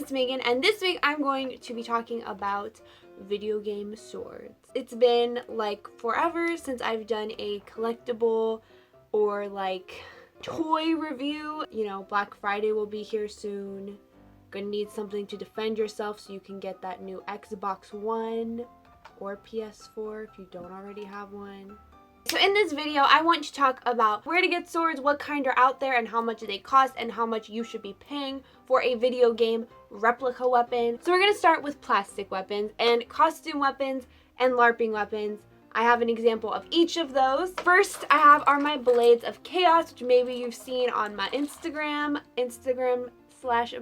it's Megan, and this week I'm going to be talking about video game swords. It's been like forever since I've done a collectible or like toy review. You know, Black Friday will be here soon. Gonna need something to defend yourself so you can get that new Xbox One or PS4 if you don't already have one. So in this video, I want to talk about where to get swords, what kind are out there, and how much they cost, and how much you should be paying for a video game replica weapon. So we're going to start with plastic weapons and costume weapons and LARPing weapons. I have an example of each of those. First I have are my Blades of Chaos, which maybe you've seen on my Instagram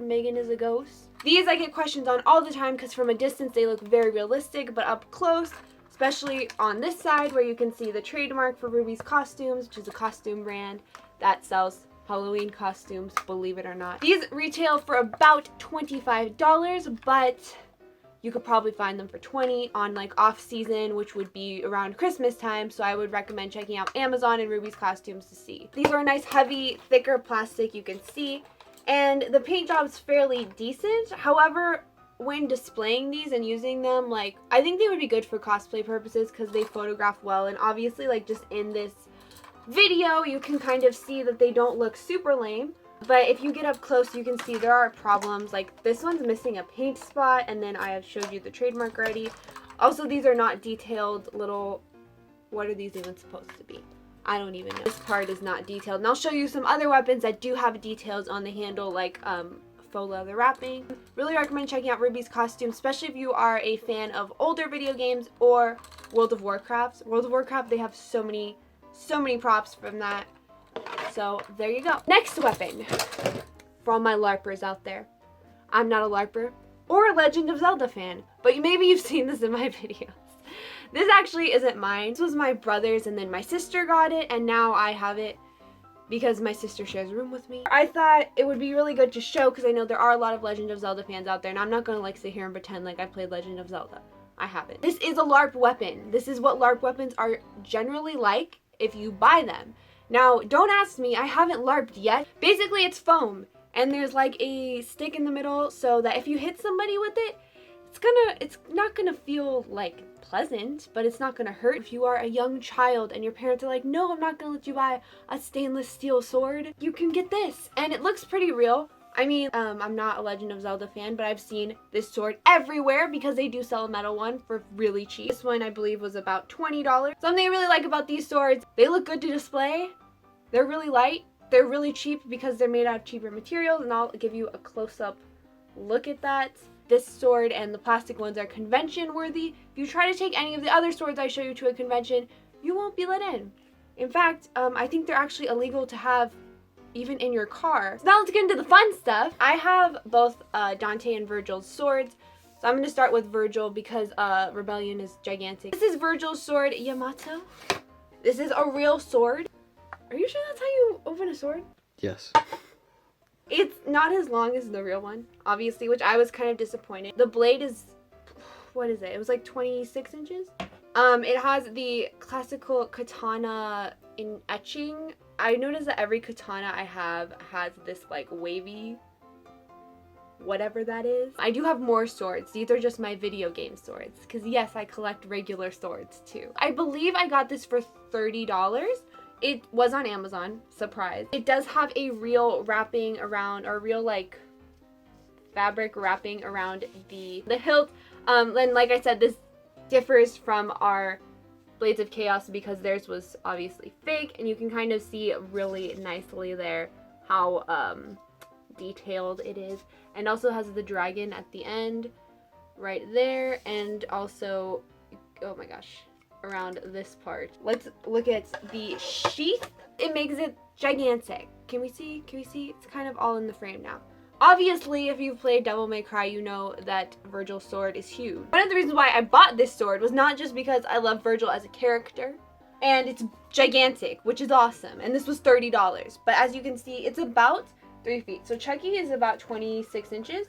/ Megan is a ghost. These I get questions on all the time because from a distance they look very realistic, but up close, especially on this side where you can see the trademark for Ruby's Costumes, which is a costume brand that sells Halloween costumes, believe it or not. These retail for about $25, but you could probably find them for $20 on like off season, which would be around Christmas time, so I would recommend checking out Amazon and Ruby's Costumes to see. These are a nice heavy, thicker plastic, you can see, and the paint job is fairly decent. However, when displaying these and using them, like, I think they would be good for cosplay purposes because they photograph well, and obviously like just in this video you can kind of see that they don't look super lame, but if you get up close you can see there are problems. Like this one's missing a paint spot, and then I have showed you the trademark already. Also, these are not detailed little, what are these even supposed to be? I don't even know. This part is not detailed, and I'll show you some other weapons that do have details on the handle, like faux leather wrapping. Really recommend checking out Ruby's Costumes, especially if you are a fan of older video games or World of Warcraft. World of Warcraft, they have so many props from that. So there you go. Next weapon for all my LARPers out there. I'm not a LARPer or a Legend of Zelda fan, but maybe you've seen this in my videos. This actually isn't mine. This was my brother's, and then my sister got it, and now I have it because my sister shares a room with me. I thought it would be really good to show because I know there are a lot of Legend of Zelda fans out there, and I'm not gonna like sit here and pretend like I played Legend of Zelda. I haven't. This is a LARP weapon. This is what LARP weapons are generally like if you buy them. Now, don't ask me, I haven't LARPed yet. Basically, it's foam, and there's like a stick in the middle so that if you hit somebody with it, it's not gonna feel like pleasant, but it's not gonna hurt. If you are a young child and your parents are like, no, I'm not gonna let you buy a stainless steel sword, you can get this, and it looks pretty real. I mean, I'm not a Legend of Zelda fan, but I've seen this sword everywhere because they do sell a metal one for really cheap. This one, I believe, was about $20. Something I really like about these swords, they look good to display. They're really light. They're really cheap because they're made out of cheaper materials, and I'll give you a close-up look at that. This sword and the plastic ones are convention worthy. If you try to take any of the other swords I show you to a convention, you won't be let in. In fact, I think they're actually illegal to have even in your car. So now let's get into the fun stuff. I have both Dante and Virgil's swords. So I'm going to start with Virgil because Rebellion is gigantic. This is Virgil's sword, Yamato. This is a real sword. Are you sure that's how you open a sword? Yes. It's not as long as the real one, obviously, which I was kind of disappointed. The blade is, what is it? It was like 26 inches. It has the classical katana in etching. I noticed that every katana I have has this like wavy, whatever that is. I do have more swords. These are just my video game swords, because yes, I collect regular swords too. I believe I got this for $30. It was on Amazon, surprise. It does have a real wrapping around, or real like fabric wrapping around the hilt. And like I said, this differs from our Blades of Chaos because theirs was obviously fake, and you can kind of see really nicely there how detailed it is. And also has the dragon at the end right there, and also, oh my gosh, around this part. Let's look at the sheath. It makes it gigantic. Can we see? It's kind of all in the frame now. Obviously, if you've played Devil May Cry, you know that Virgil's sword is huge. One of the reasons why I bought this sword was not just because I love Virgil as a character, and it's gigantic, which is awesome, and this was $30. But as you can see, it's about 3 feet. So Chucky is about 26 inches.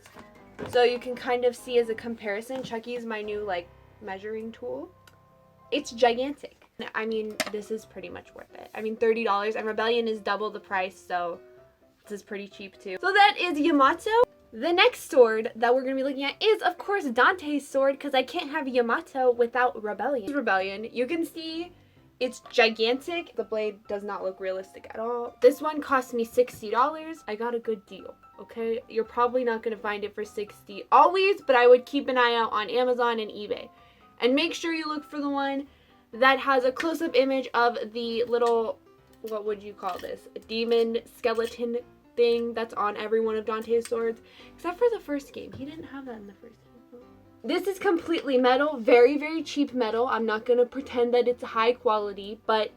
So you can kind of see as a comparison, Chucky is my new like measuring tool. It's gigantic. I mean, this is pretty much worth it. I mean, $30, and Rebellion is double the price, so this is pretty cheap too. So that is Yamato. The next sword that we're going to be looking at is, of course, Dante's sword, because I can't have Yamato without Rebellion. Rebellion, you can see it's gigantic. The blade does not look realistic at all. This one cost me $60. I got a good deal, okay? You're probably not going to find it for $60 always, but I would keep an eye out on Amazon and eBay. And make sure you look for the one that has a close-up image of the little, what would you call this? A demon skeleton thing that's on every one of Dante's swords. Except for the first game. He didn't have that in the first game. This is completely metal. Very, very cheap metal. I'm not going to pretend that it's high quality, but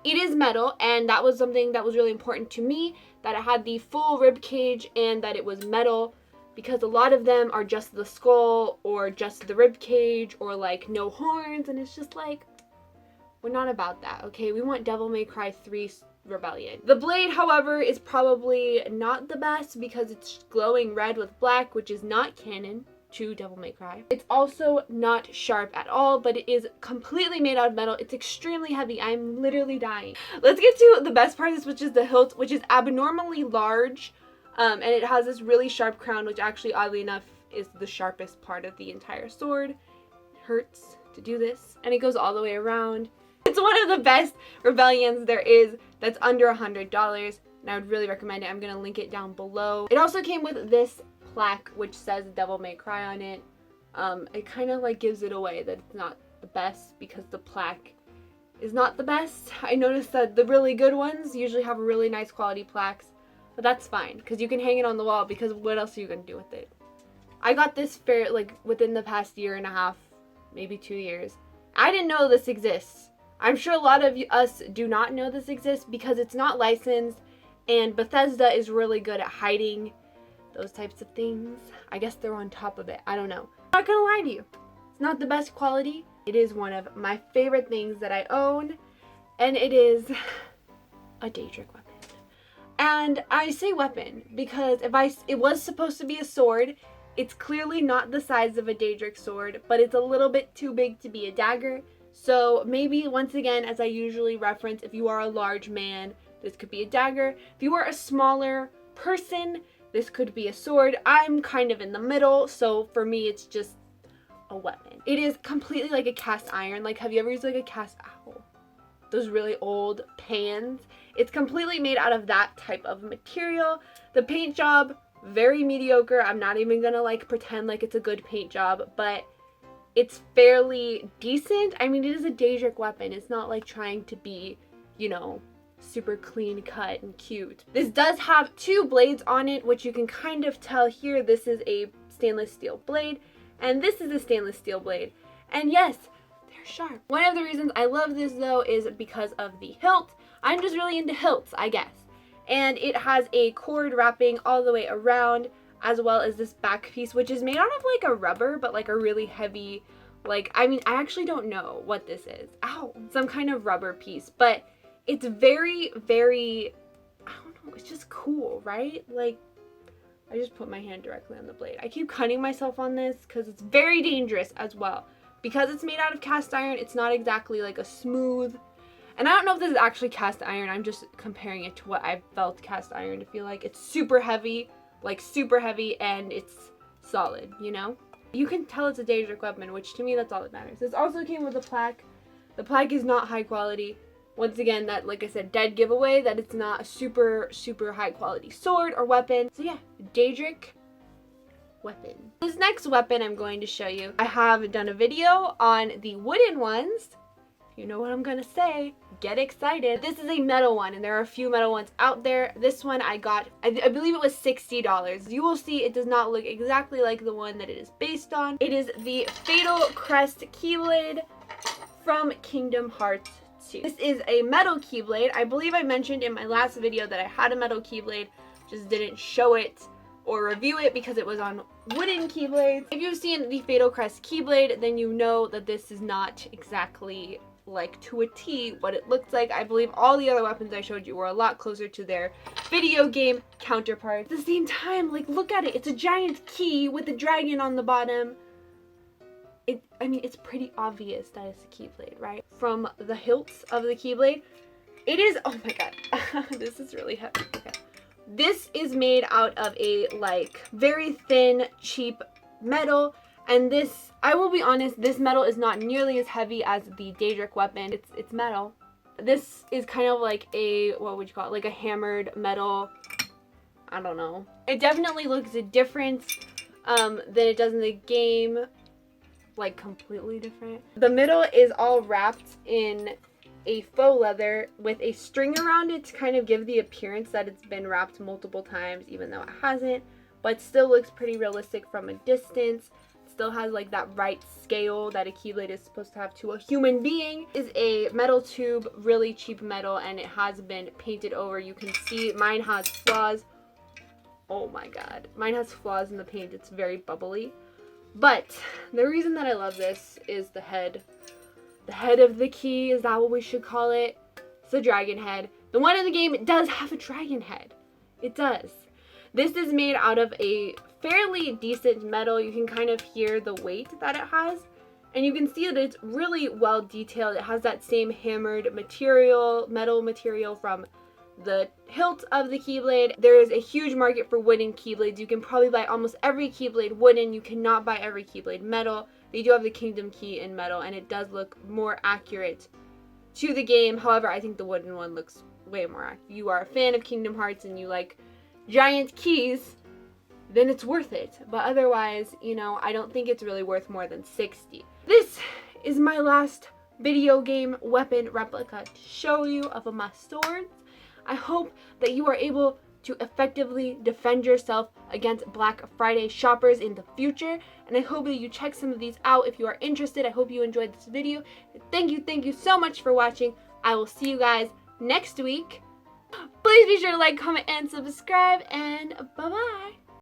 it is metal, and that was something that was really important to me, that it had the full rib cage and that it was metal, because a lot of them are just the skull or just the rib cage or like no horns, and it's just like, we're not about that, okay? We want Devil May Cry 3 Rebellion. The blade, however, is probably not the best because it's glowing red with black, which is not canon to Devil May Cry. It's also not sharp at all, but it is completely made out of metal. It's extremely heavy. I'm literally dying. Let's get to the best part of this, which is the hilt, which is abnormally large, and it has this really sharp crown, which actually, oddly enough, is the sharpest part of the entire sword. It hurts to do this, and it goes all the way around. It's one of the best Rebellions there is that's under $100, and I would really recommend it. I'm going to link it down below. It also came with this plaque, which says Devil May Cry on it. It kind of like gives it away that it's not the best because the plaque is not the best. I noticed that the really good ones usually have really nice quality plaques, but that's fine because you can hang it on the wall, because what else are you going to do with it? I got this within the past year and a half, maybe 2 years. I didn't know this exists. I'm sure a lot of us do not know this exists because it's not licensed, and Bethesda is really good at hiding those types of things. I guess they're on top of it. I don't know. I'm not gonna lie to you. It's not the best quality. It is one of my favorite things that I own, and it is a Daedric weapon. And I say weapon because it was supposed to be a sword. It's clearly not the size of a Daedric sword, but it's a little bit too big to be a dagger. So maybe, once again, as I usually reference, if you are a large man, this could be a dagger. If you are a smaller person, this could be a sword. I'm kind of in the middle, so for me, it's just a weapon. It is completely like a cast iron. Like, have you ever used like a cast, ow, those really old pans? It's completely made out of that type of material. The paint job, very mediocre. I'm not even gonna like pretend like it's a good paint job, but it's fairly decent. I mean, it is a Daedric weapon. It's not like trying to be, you know, super clean cut and cute. This does have 2 blades on it, which you can kind of tell here. This is a stainless steel blade, and this is a stainless steel blade. And yes, they're sharp. One of the reasons I love this, though, is because of the hilt. I'm just really into hilts, I guess. And it has a cord wrapping all the way around, as well as this back piece, which is made out of like a rubber, but like a really heavy, like, I mean, I actually don't know what this is. Ow, some kind of rubber piece, but it's very, very, I don't know, it's just cool, right? Like, I just put my hand directly on the blade. I keep cutting myself on this because it's very dangerous as well. Because it's made out of cast iron, it's not exactly like a smooth, and I don't know if this is actually cast iron, I'm just comparing it to what I've felt cast iron to feel like. It's super heavy, like super heavy, and it's solid, you know? You can tell it's a Daedric weapon, which to me, that's all that matters. This also came with a plaque. The plaque is not high quality. Once again, that, like I said, dead giveaway that it's not a super, super high quality sword or weapon. So yeah, Daedric weapon. This next weapon I'm going to show you, I have done a video on the wooden ones. You know what I'm gonna say, get excited. This is a metal one, and there are a few metal ones out there. This one I got, I believe it was $60. You will see it does not look exactly like the one that it is based on. It is the Fatal Crest Keyblade from Kingdom Hearts 2. This is a metal Keyblade. I believe I mentioned in my last video that I had a metal Keyblade, just didn't show it or review it because it was on wooden Keyblades. If you've seen the Fatal Crest Keyblade, then you know that this is not exactly like to a T what it looks like. I believe all the other weapons I showed you were a lot closer to their video game counterparts. At the same time, like, look at it. It's a giant key with a dragon on the bottom. I mean, it's pretty obvious that it's a Keyblade, right? From the hilts of the Keyblade, it is, oh my god, this is really heavy. Okay. This is made out of a like very thin, cheap metal, and this, I will be honest, this metal is not nearly as heavy as the Daedric Weapon. It's metal. This is kind of like a, what would you call it? Like a hammered metal. I don't know. It definitely looks different than it does in the game. Like completely different. The middle is all wrapped in a faux leather with a string around it to kind of give the appearance that it's been wrapped multiple times, even though it hasn't, but still looks pretty realistic from a distance. Still has like that right scale that a Keyblade is supposed to have to a human being. Is a metal tube, really cheap metal, and it has been painted over. You can see mine has flaws. Oh my god. Mine has flaws in the paint. It's very bubbly. But the reason that I love this is the head. The head of the key, is that what we should call it? It's a dragon head. The one in the game, it does have a dragon head. It does. This is made out of a fairly decent metal. You can kind of hear the weight that it has. And you can see that it's really well detailed. It has that same hammered material, metal material from the hilt of the Keyblade. There is a huge market for wooden Keyblades. You can probably buy almost every Keyblade wooden. You cannot buy every Keyblade metal. They do have the Kingdom Key in metal, and it does look more accurate to the game. However, I think the wooden one looks way more accurate. If you are a fan of Kingdom Hearts and you like giant keys, then it's worth it. But otherwise, you know, I don't think it's really worth more than $60. This is my last video game weapon replica to show you of my swords. I hope that you are able to effectively defend yourself against Black Friday shoppers in the future, and I hope that you check some of these out if you are interested. I hope you enjoyed this video. Thank you so much for watching. I will see you guys next week. Please be sure to like, comment, and subscribe, and bye-bye.